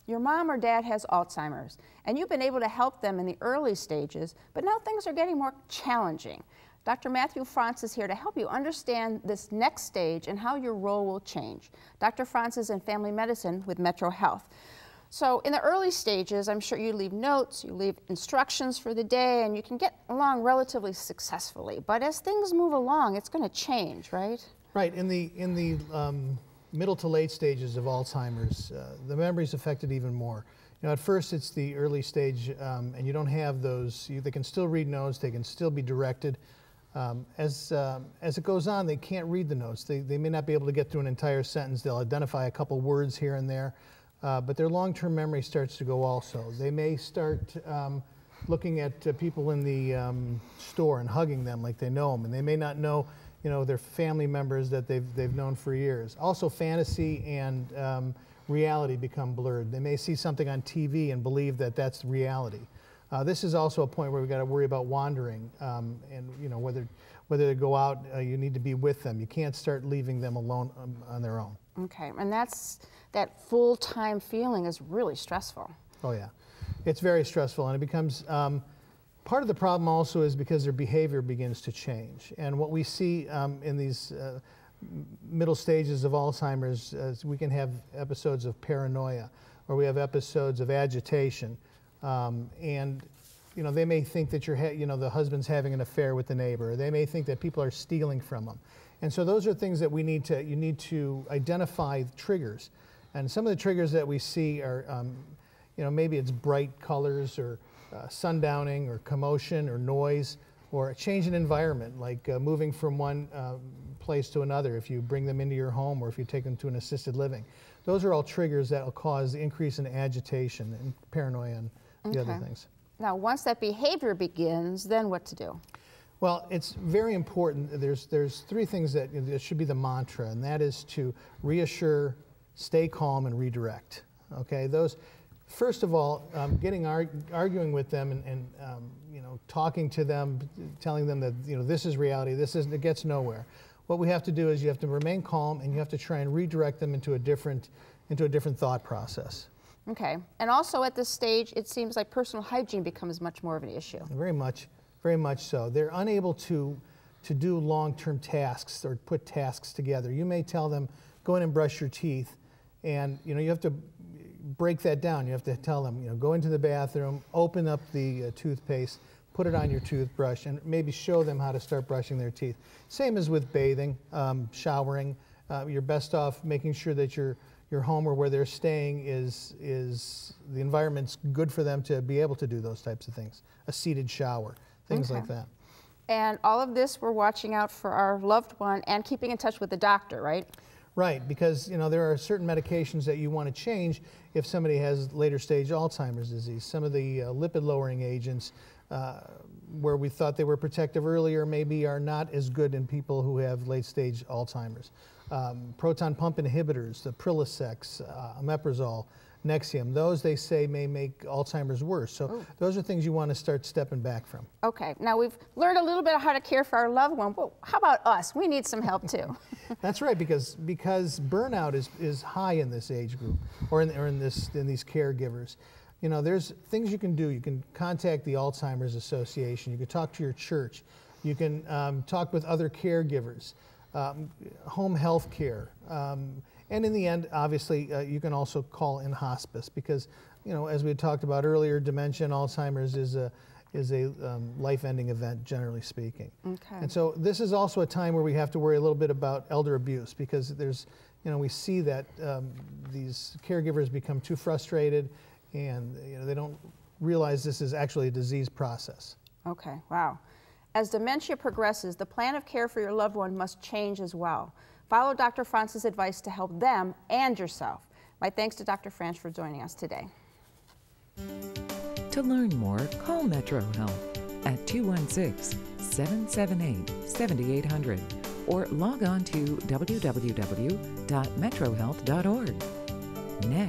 Your mom or dad has Alzheimer's, and you've been able to help them in the early stages, but now things are getting more challenging. Dr. Matthew Franz is here to help you understand this next stage and how your role will change. Dr. Franz is in family medicine with MetroHealth. So in the early stages, I'm sure you leave notes, you leave instructions for the day, and you can get along relatively successfully. But as things move along, it's going to change, right? Right. In the middle to late stages of Alzheimer's, the memory's affected even more. At first it's the early stage, and you don't have those. They can still read notes. They can still be directed. As it goes on, they can't read the notes. They may not be able to get through an entire sentence. They'll identify a couple words here and there. But their long-term memory starts to go also. They may start looking at people in the store and hugging them like they know them, and they may not know, their family members that they've known for years. Also, fantasy and reality become blurred. They may see something on TV and believe that that's reality. This is also a point where we've got to worry about wandering, and whether they go out, you need to be with them. You can't start leaving them alone on their own. Okay, and that full-time feeling is really stressful. Oh yeah, it's very stressful, and it becomes, part of the problem also is because their behavior begins to change. And what we see in these middle stages of Alzheimer's, we can have episodes of paranoia, or we have episodes of agitation, and they may think that the husband's having an affair with the neighbor, or they may think that people are stealing from them. And so those are things that you need to identify triggers. And some of the triggers that we see are, maybe it's bright colors, or sundowning, or commotion, or noise, or a change in environment, like moving from one place to another if you bring them into your home or if you take them to an assisted living. Those are all triggers that will cause the increase in agitation and paranoia and the other things. Now, once that behavior begins, then what to do? Well, it's very important. There's three things that should be the mantra, and that is to reassure, stay calm, and redirect. Okay, those. First of all, arguing with them and talking to them, telling them that this is reality. It gets nowhere. What we have to do is you have to remain calm, and you have to try and redirect them into a different thought process. Okay, and also at this stage, it seems like personal hygiene becomes much more of an issue. Very much so. They're unable to do long-term tasks or put tasks together. You may tell them, go in and brush your teeth, and you have to break that down. You have to tell them, go into the bathroom, open up the toothpaste, put it on your toothbrush, and maybe show them how to start brushing their teeth. Same as with bathing, showering. You're best off making sure that your home or where they're staying is the environment's good for them to be able to do those types of things. A seated shower. Things like that. And all of this, we're watching out for our loved one and keeping in touch with the doctor, right? Right, because there are certain medications that you want to change if somebody has later stage Alzheimer's disease. Some of the lipid lowering agents, where we thought they were protective earlier, maybe are not as good in people who have late stage Alzheimer's. Proton pump inhibitors, the Prilosec, omeprazole, Nexium, those they say may make Alzheimer's worse. So those are things you want to start stepping back from. Okay, now we've learned a little bit of how to care for our loved one. Well, how about us? We need some help too. That's right, because burnout is high in this age group, or in these caregivers. There's things you can do. You can contact the Alzheimer's Association. You can talk to your church. You can talk with other caregivers, home health care. And in the end, obviously, you can also call in hospice because, as we had talked about earlier, dementia and Alzheimer's is a life-ending event, generally speaking. Okay. And so this is also a time where we have to worry a little bit about elder abuse because we see that these caregivers become too frustrated and they don't realize this is actually a disease process. Okay, wow. As dementia progresses, the plan of care for your loved one must change as well. Follow Dr. Franz's advice to help them and yourself. My thanks to Dr. Franz for joining us today. To learn more, call MetroHealth at 216-778-7800 or log on to www.metrohealth.org. Next.